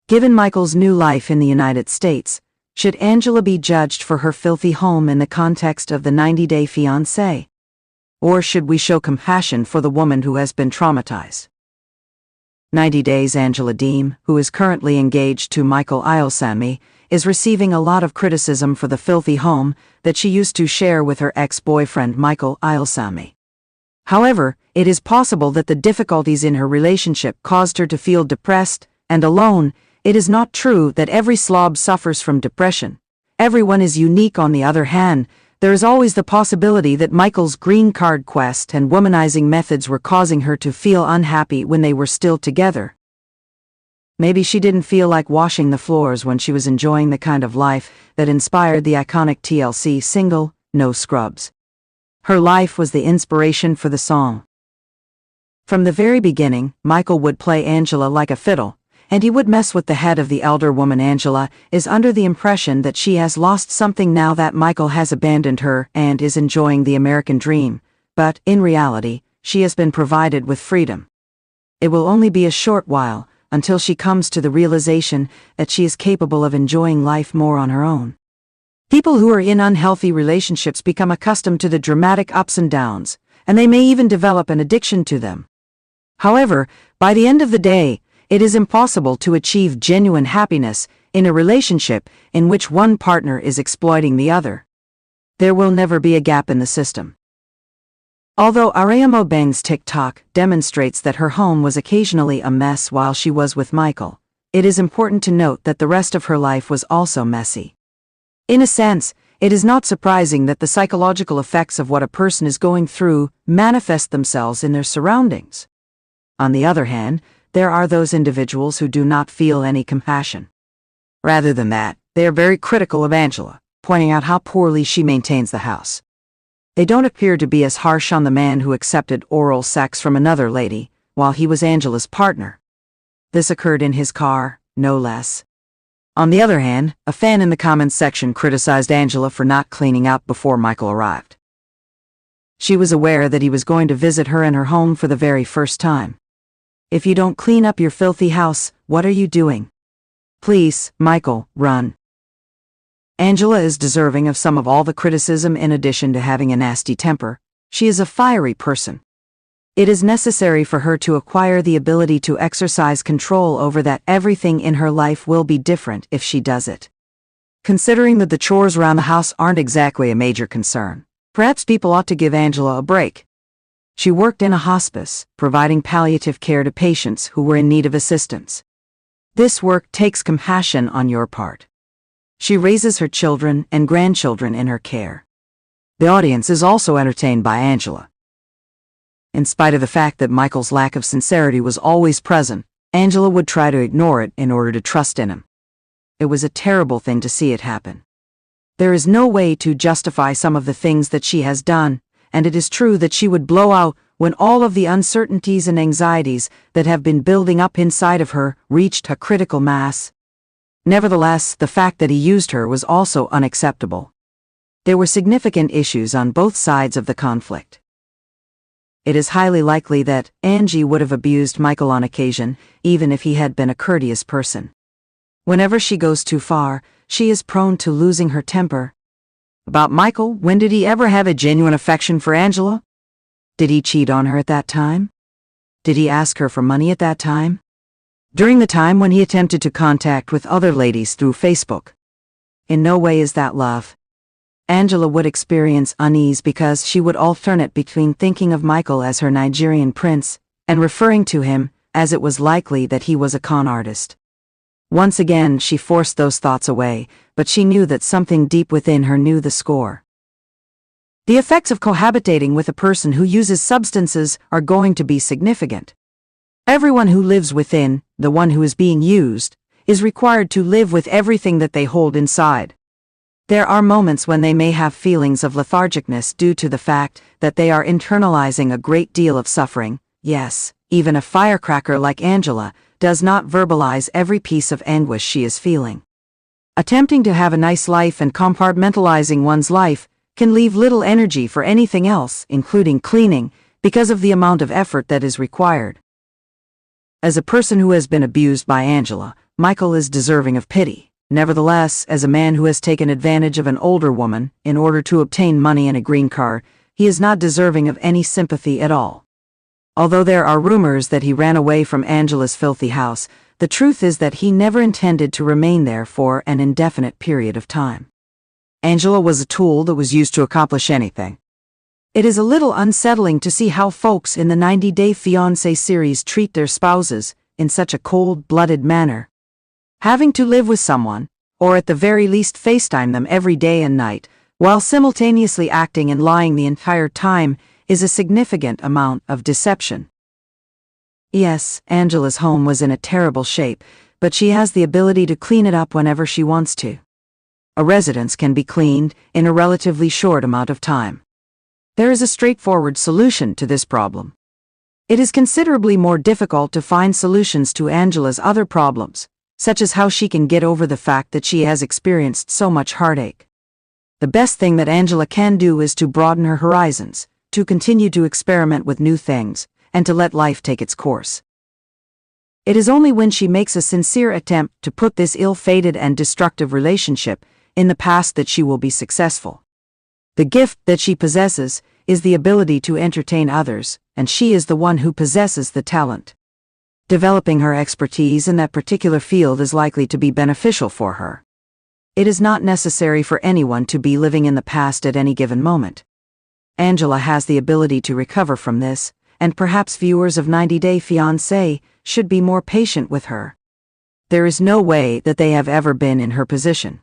Given Michael's new life in the United States, should Angela be judged for her filthy home in the context of the 90-day fiancé? Or should we show compassion for the woman who has been traumatized? 90 Days Angela Deem, who is currently engaged to Michael Ielsamy, is receiving a lot of criticism for the filthy home that she used to share with her ex-boyfriend Michael Ielsamy. However, it is possible that the difficulties in her relationship caused her to feel depressed and alone. It is not true that every slob suffers from depression. Everyone is unique. On the other hand, there is always the possibility that Michael's green card quest and womanizing methods were causing her to feel unhappy when they were still together. Maybe she didn't feel like washing the floors when she was enjoying the kind of life that inspired the iconic TLC single, No Scrubs. Her life was the inspiration for the song. From the very beginning, Michael would play Angela like a fiddle, and he would mess with the head of the elder woman. Angela is under the impression that she has lost something now that Michael has abandoned her and is enjoying the American dream, but, in reality, she has been provided with freedom. It will only be a short while until she comes to the realization that she is capable of enjoying life more on her own. People who are in unhealthy relationships become accustomed to the dramatic ups and downs, and they may even develop an addiction to them. However, by the end of the day, it is impossible to achieve genuine happiness in a relationship in which one partner is exploiting the other. There will never be a gap in the system. Although Araya Bang's TikTok demonstrates that her home was occasionally a mess while she was with Michael, it is important to note that the rest of her life was also messy. In a sense, it is not surprising that the psychological effects of what a person is going through manifest themselves in their surroundings. On the other hand, there are those individuals who do not feel any compassion. Rather than that, they are very critical of Angela, pointing out how poorly she maintains the house. They don't appear to be as harsh on the man who accepted oral sex from another lady while he was Angela's partner. This occurred in his car, no less. On the other hand, a fan in the comments section criticized Angela for not cleaning up before Michael arrived. She was aware that he was going to visit her in her home for the very first time. If you don't clean up your filthy house, what are you doing? Please, Michael, run. Angela is deserving of some of all the criticism. In addition to having a nasty temper, she is a fiery person. It is necessary for her to acquire the ability to exercise control over that. Everything in her life will be different if she does it. Considering that the chores around the house aren't exactly a major concern, perhaps people ought to give Angela a break. She worked in a hospice, providing palliative care to patients who were in need of assistance. This work takes compassion on your part. She raises her children and grandchildren in her care. The audience is also entertained by Angela. In spite of the fact that Michael's lack of sincerity was always present, Angela would try to ignore it in order to trust in him. It was a terrible thing to see it happen. There is no way to justify some of the things that she has done, and it is true that she would blow out when all of the uncertainties and anxieties that have been building up inside of her reached a critical mass. Nevertheless, the fact that he used her was also unacceptable. There were significant issues on both sides of the conflict. It is highly likely that Angie would have abused Michael on occasion, even if he had been a courteous person. Whenever she goes too far, she is prone to losing her temper. About Michael, when did he ever have a genuine affection for Angela? Did he cheat on her at that time? Did he ask her for money at that time? During the time when he attempted to contact with other ladies through Facebook? In no way is that love. Angela would experience unease because she would alternate between thinking of Michael as her Nigerian prince and referring to him as it was likely that he was a con artist. Once again, she forced those thoughts away, but she knew that something deep within her knew the score. The effects of cohabitating with a person who uses substances are going to be significant. Everyone who lives within, the one who is being used, is required to live with everything that they hold inside. There are moments when they may have feelings of lethargicness due to the fact that they are internalizing a great deal of suffering. Yes, even a firecracker like Angela does not verbalize every piece of anguish she is feeling. Attempting to have a nice life and compartmentalizing one's life can leave little energy for anything else, including cleaning, because of the amount of effort that is required. As a person who has been abused by Angela, Michael is deserving of pity. Nevertheless, as a man who has taken advantage of an older woman in order to obtain money and a green card, he is not deserving of any sympathy at all. Although there are rumors that he ran away from Angela's filthy house, the truth is that he never intended to remain there for an indefinite period of time. Angela was a tool that was used to accomplish anything. It is a little unsettling to see how folks in the 90-Day Fiancé series treat their spouses in such a cold-blooded manner. Having to live with someone, or at the very least FaceTime them every day and night, while simultaneously acting and lying the entire time, is a significant amount of deception. Yes, Angela's home was in a terrible shape, but she has the ability to clean it up whenever she wants to. A residence can be cleaned in a relatively short amount of time. There is a straightforward solution to this problem. It is considerably more difficult to find solutions to Angela's other problems, such as how she can get over the fact that she has experienced so much heartache. The best thing that Angela can do is to broaden her horizons, to continue to experiment with new things, and to let life take its course. It is only when she makes a sincere attempt to put this ill-fated and destructive relationship in the past that she will be successful. The gift that she possesses is the ability to entertain others, and she is the one who possesses the talent. Developing her expertise in that particular field is likely to be beneficial for her. It is not necessary for anyone to be living in the past at any given moment. Angela has the ability to recover from this, and perhaps viewers of 90-Day Fiancé should be more patient with her. There is no way that they have ever been in her position.